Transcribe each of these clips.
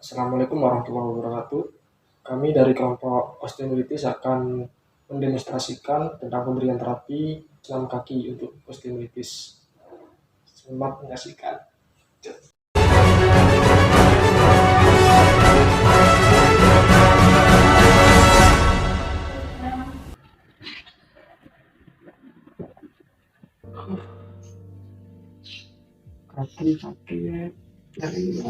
Assalamualaikum warahmatullahi wabarakatuh. Kami dari kelompok osteomilitis akan mendemonstrasikan tentang pemberian terapi senam kaki untuk osteomilitis. Selamat menyaksikan. Kaki dari ini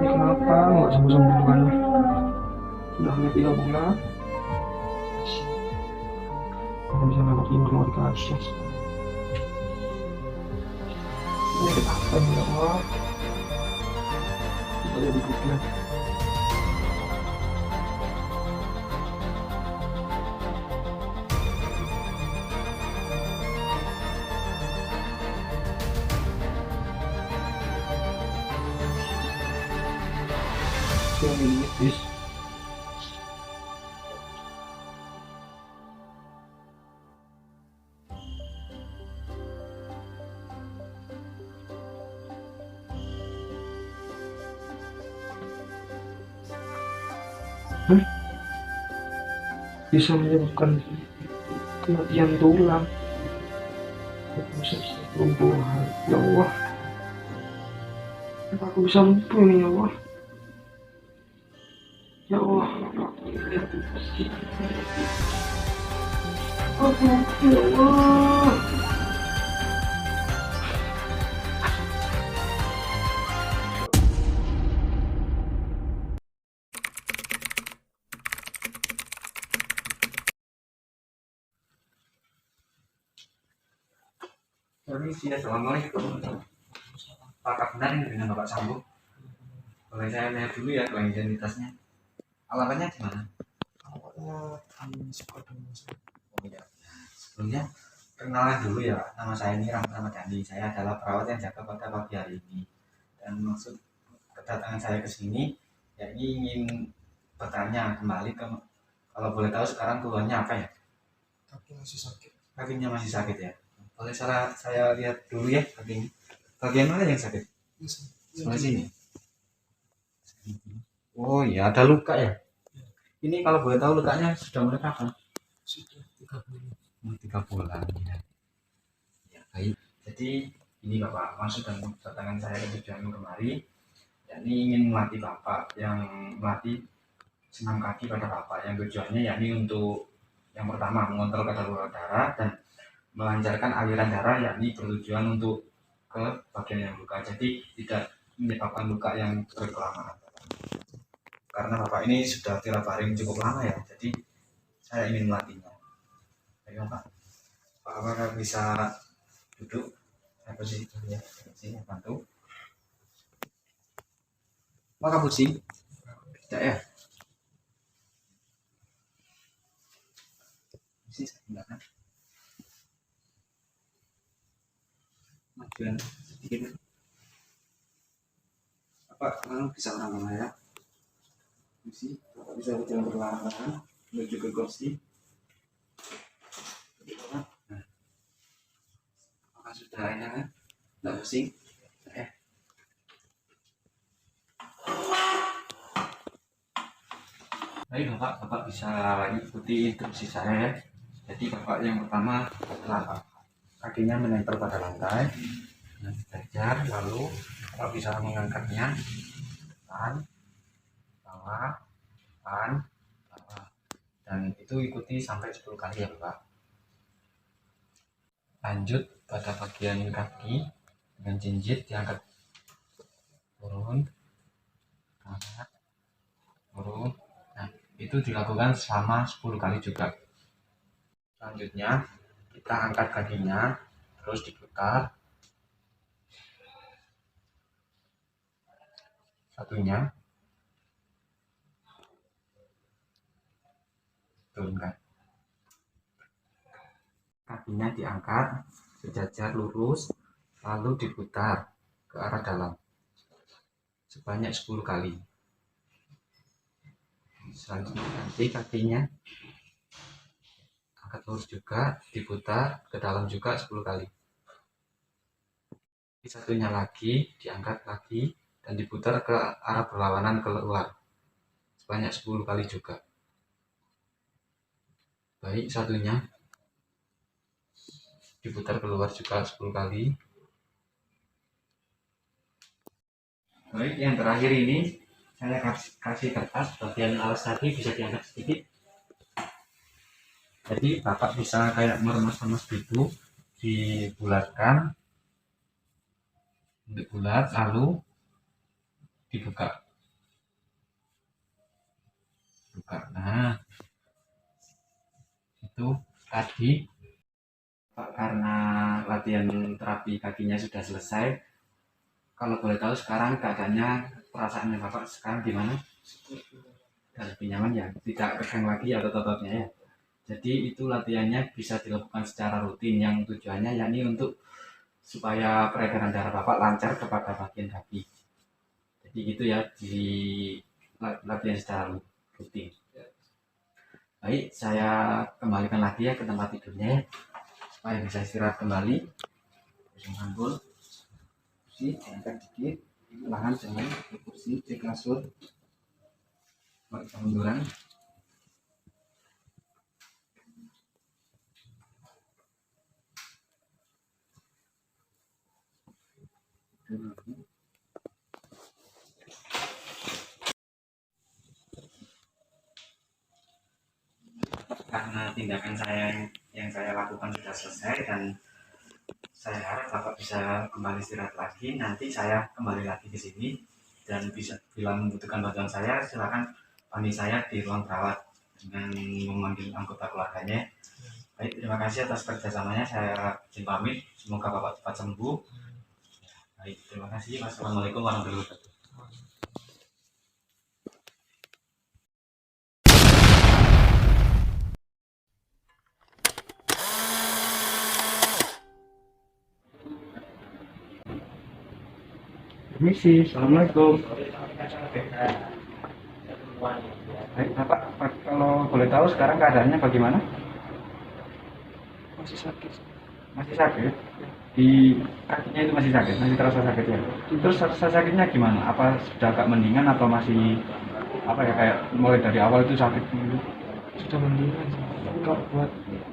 kenapa nggak sembuh-sembuh kan? Sudah hampir 3 bulan. Nggak bisa lewat mau dikasih. Ini kenapa ya Allah? Sudah dikutip. Osteomilitis. Bisa menyebabkan kematian tulang, proses kelumpuhan. Ya Allah, apa aku bisa lumpuh ini ya Allah? Ya Allah, ya Allah. Permisi, assalamualaikum. Apakah benar ini dengan Bapak Sambu? Boleh saya lihat dulu ya kalau identitasnya. Alamatnya di mana? Awalnya di sekolah. Oh ya. Sebelumnya perkenalan dulu ya. Nama saya ini Rahmat Dandi. Saya adalah perawat yang jaga pada pagi hari ini. Dan maksud kedatangan saya ke sini ya ingin bertanya kembali ke, kalau boleh tahu sekarang keluhannya apa ya? Kaki masih sakit. Kakinya masih sakit ya. Boleh saya lihat dulu ya kakinya. Bagian mana yang sakit? Sebelah sini. Oh iya, ada luka ya. Ini kalau boleh tahu lukanya sudah mulai kapan? Sudah 3 bulan. 3 bulan ya. Ya baik. Jadi ini Bapak, maksud dan kedatangan saya ke tujuan kemari, yakni ingin melatih Bapak yang melatih senam kaki pada Bapak, yang tujuannya yakni untuk yang pertama mengontrol kadar darah dan melancarkan aliran darah, yakni bertujuan untuk ke bagian yang luka. Jadi tidak menyebabkan luka yang berkelamaan. Karena Bapak ini sudah tidak baring cukup lama ya, jadi saya ingin melatihnya. Baik Pak, apakah bisa duduk? Saya posisi dulu ya, sini bantu. Maka pusing? Tidak ya? Pusing sebelah kan? Majuan sedikit. Bapak bisa orang ya? Pusing, Bapak bisa berjalan perlahan menuju ke kursi. Nah, apakah sudah enak kan? Tidak pusing? Ya. Baik Bapak bisa ikuti instruksi saya ya. Jadi Bapak yang pertama adalah kakinya menempel pada lantai, belajar, lalu Bapak bisa mengangkatnya depan, bawah, depan, bawah, dan itu ikuti sampai 10 kali ya Bapak. Lanjut pada bagian kaki dengan jinjit diangkat turun, angkat, turun. Nah, itu dilakukan selama 10 kali juga. Selanjutnya kita angkat kakinya terus diputar, satunya turunkan, kakinya diangkat sejajar lurus lalu diputar ke arah dalam sebanyak 10 kali. Selanjutnya nanti kakinya angkat lurus juga, diputar ke dalam juga 10 kali. Satunya lagi diangkat lagi dan diputar ke arah berlawanan keluar sebanyak 10 kali juga. Baik, satunya diputar keluar juga 10 kali. Baik, yang terakhir ini saya kasih kertas bagian alas tadi bisa diangkat sedikit. Jadi bapak bisa kayak meremas-remas gitu, dibulatkan untuk bulat, lalu dibuka. Nah, itu tadi karena latihan terapi kakinya sudah selesai. Kalau boleh tahu sekarang keadaannya, perasaannya bapak sekarang gimana? Dan lebih nyaman ya, tidak kegang lagi atau ototnya ya. Jadi itu latihannya bisa dilakukan secara rutin, yang tujuannya yakni untuk supaya peredaran darah bapak lancar kepada bagian kaki. Jadi gitu ya, di latihan secara rutin. Baik, saya kembalikan lagi ya ke tempat tidurnya ya, supaya bisa istirahat kembali. Kursi, kursi diangkat dikit, perlahan jangan ke kursi, cek kasur, munduran. Karena tindakan saya yang saya lakukan sudah selesai dan saya harap bapak bisa kembali istirahat lagi. Nanti saya kembali lagi ke sini dan bisa bila membutuhkan bantuan saya silakan panggil saya di ruang perawat dengan memanggil anggota keluarganya. Baik, terima kasih atas kerjasamanya. Saya izin pamit. Semoga bapak cepat sembuh. Baik, terima kasih. Wassalamualaikum warahmatullahi wabarakatuh. Permisi, assalamualaikum. Baik, bapak, kalau boleh tahu sekarang keadaannya bagaimana? Masih sakit. Masih sakit? Di kakinya itu masih sakit, masih terasa sakit ya? Terus rasa sakitnya gimana? Apa sudah agak mendingan atau masih apa ya, kayak mulai dari awal itu sakit dulu? Sudah mendingan. Kalau buat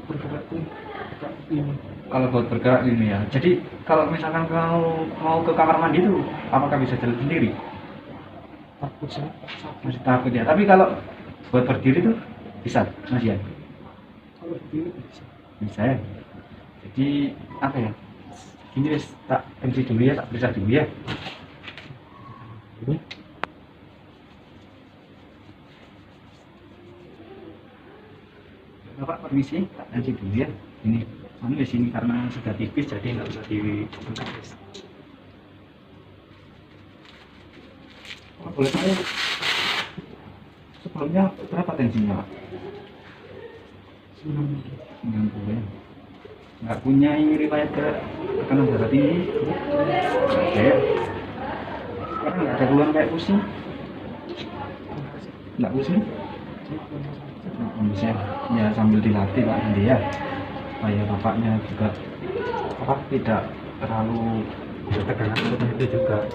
bergerak pun agak ini. Kalau buat bergerak ini ya. Jadi kalau misalkan kalau mau ke kamar mandi itu apakah bisa jalan sendiri? Takut sih. Masih takut ya. Tapi kalau buat berdiri tuh bisa, masih ya? Kalau berdiri bisa. Bisa ya. Jadi apa ya? Gini wes, tak kunci dulu ya, tak periksa dulu ya. Ini. Bapak permisi, tak kunci dulu ya. Ini, di sini karena sudah tipis jadi nggak usah dibuka. Oh, boleh tahu sebelumnya berapa tensinya Pak? 90 ya. Nggak punya riwayat tekanan darah tinggi? Oke. Sekarang nggak ada keluhan kayak pusing? Nggak pusing? Bisa ya, sambil dilatih Pak Andi ya, supaya bapaknya juga tidak terlalu tekanan seperti itu juga.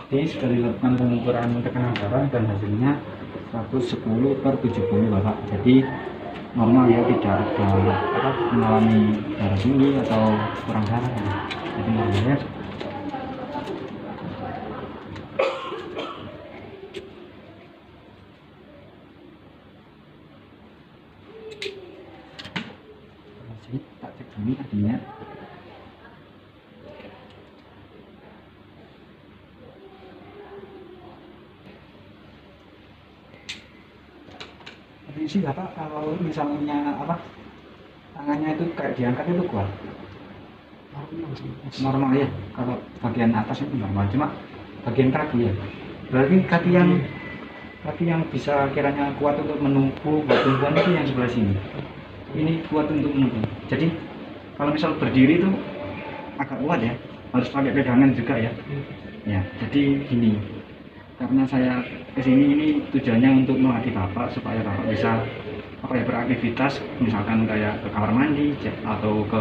Tadi sudah dilakukan pengukuran tekanan darah dan hasilnya 110/70 Bapak. Jadi normal ya, tidak ada mengalami darah tinggi atau kurang darah ya. Jadi normal ya. Jadi tak cek dulu tadinya. Sih Bapak, kalau misalnya tangannya itu kayak diangkat itu kuat. Normal sih, Mas. Normal ya, kalau bagian atas itu normal, cuma bagian kaki ya. Berarti kaki yang bisa kiranya kuat untuk menumpu buat tumpuan itu yang sebelah sini. Ini kuat untuk menumpu. Jadi kalau misal berdiri itu agak kuat ya, harus pakai pegangan juga ya. Ya, jadi gini, karena saya kesini ini tujuannya untuk melatih bapak supaya bapak bisa beraktivitas, misalkan kayak ke kamar mandi atau ke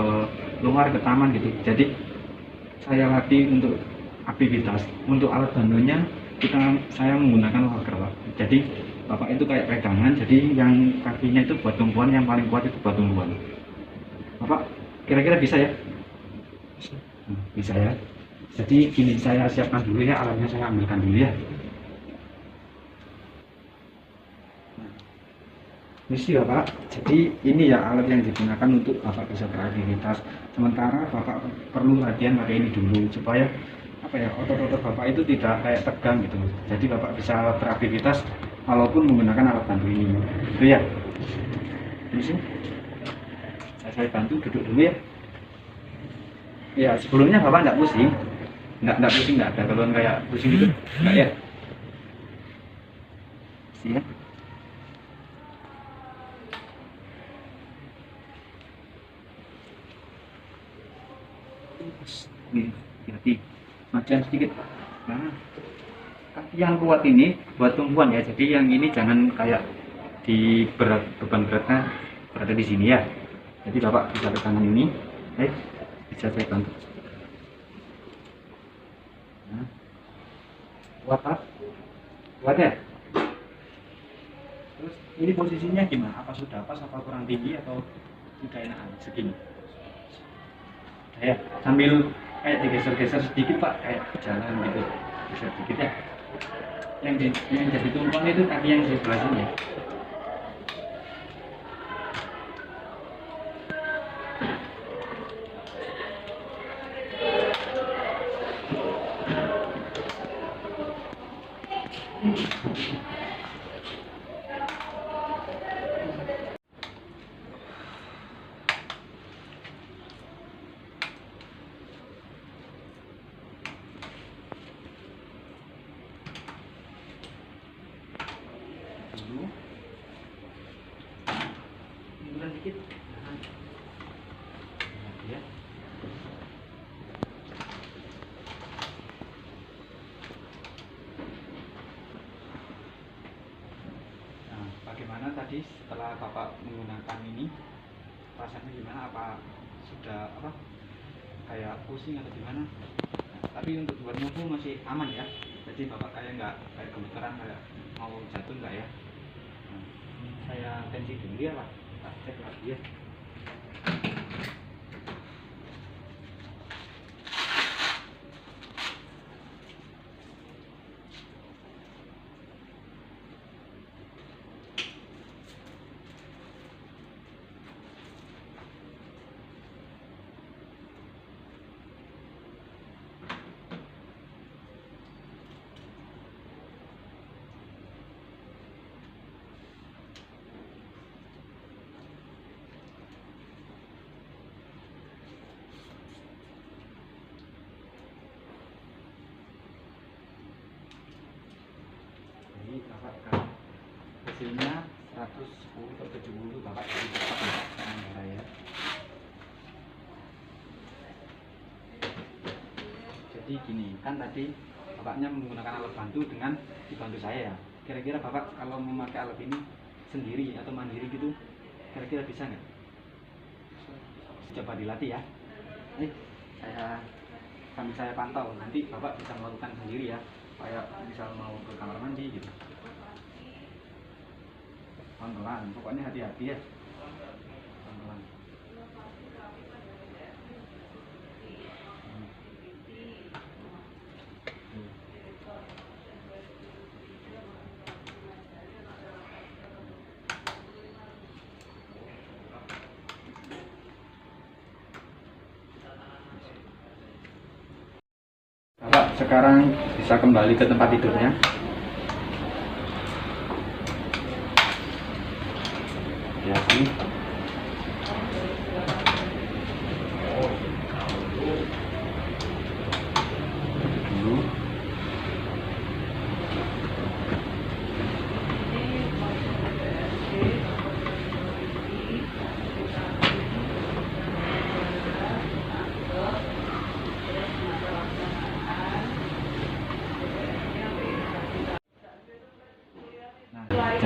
luar, ke taman gitu. Jadi saya latih untuk aktivitas. Untuk alat bantunya saya menggunakan walker Pak. Jadi bapak itu kayak pegangan, jadi yang kakinya itu buat tumpuan, yang paling kuat itu buat tumpuan. Bapak kira-kira bisa ya? Bisa ya. Jadi gini, saya siapkan dulu ya alatnya, saya ambilkan dulu ya. Misi Bapak, jadi ini ya alat yang digunakan untuk Bapak bisa beraktivitas. Sementara Bapak perlu latihan pakai ini dulu supaya otot-otot Bapak itu tidak kayak tegang gitu. Jadi Bapak bisa beraktivitas walaupun menggunakan alat bantu ini. Itu ya. Misi, saya bantu duduk dulu ya. Ya sebelumnya Bapak nggak pusing, nggak pusing, nggak ada keluhan kayak pusing gitu, nggak ya? Siap. Hati-hati, majuan sedikit. Nah, kaki yang kuat ini buat tumpuan ya. Jadi yang ini jangan kayak beban beratnya berada di sini ya. Jadi Bapak bisa pegangan ini, bisa saya bantu. Nah, kuat Pak? Kuat ya? Terus ini posisinya gimana? Apa sudah pas, apa kurang tinggi, atau tidak enakan segini? Ya, sambil kayak digeser-geser sedikit Pak, kayak jalan gitu, geser sedikit ya. Yang jadi tumpuan itu kaki yang di sebelah sini ya. Dulu munduran dikit. Ya. Nah, bagaimana tadi setelah Bapak menggunakan ini, rasanya gimana? Apa sudah kayak pusing atau gimana? Nah, tapi untuk buat nyembuh masih aman ya. Jadi Bapak nggak kayak gemeteran, kayak mau jatuh nggak ya? Nah, saya tensi dulu ya Pak, cek lagi ya. Jadi Bapak kan hasilnya 110 atau 70 Bapak jadi cepat ya, Jadi gini, kan tadi Bapaknya menggunakan alat bantu dengan dibantu saya ya. Kira-kira Bapak kalau memakai alat ini sendiri atau mandiri gitu, kira-kira bisa nggak? Coba dilatih ya. Sambil saya pantau, nanti Bapak bisa melakukan sendiri ya. Kayak misal mau ke kamar mandi gitu. Pelan-pelan, pokoknya hati-hati ya. Pelan-pelan. Bapak sekarang bisa kembali ke tempat tidurnya. Ya, ini.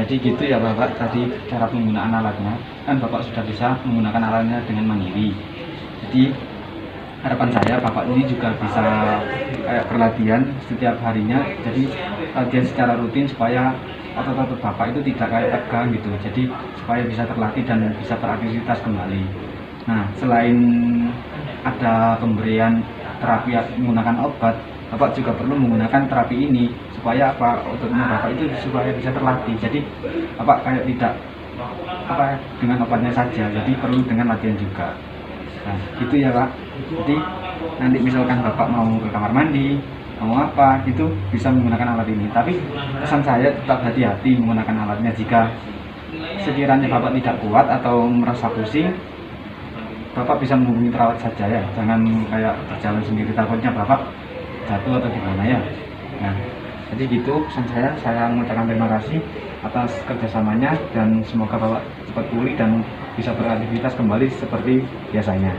Jadi gitu ya Bapak, tadi cara penggunaan alatnya. Kan Bapak sudah bisa menggunakan alatnya dengan mandiri. Jadi harapan saya Bapak ini juga bisa kayak berlatihan setiap harinya. Jadi latihan secara rutin supaya otot-otot Bapak itu tidak kayak tegang gitu. Jadi supaya bisa terlatih dan bisa beraktivitas kembali. Nah, selain ada pemberian terapi menggunakan obat, Bapak juga perlu menggunakan terapi ini supaya apa, ototnya Bapak itu supaya bisa terlatih. Jadi Bapak kayak tidak dengan obatnya saja, jadi perlu dengan latihan juga. Nah, gitu ya Pak. Jadi nanti misalkan Bapak mau ke kamar mandi, mau apa gitu bisa menggunakan alat ini. Tapi pesan saya tetap hati-hati menggunakan alatnya. Jika sekiranya Bapak tidak kuat atau merasa pusing, Bapak bisa menghubungi perawat saja ya. Jangan kayak berjalan sendiri, takutnya Bapak jatuh atau gimana ya. Nah, jadi gitu pesan saya mengucapkan terima kasih atas kerjasamanya dan semoga Bapak cepat pulih dan bisa beraktivitas kembali seperti biasanya.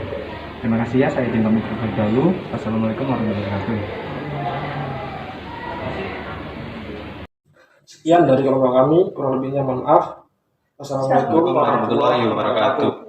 Terima kasih ya, saya izin pamit terlebih dahulu. Wassalamualaikum warahmatullahi wabarakatuh. Sekian dari kelompok kami, kurang lebihnya mohon maaf. Wassalamualaikum warahmatullahi wabarakatuh.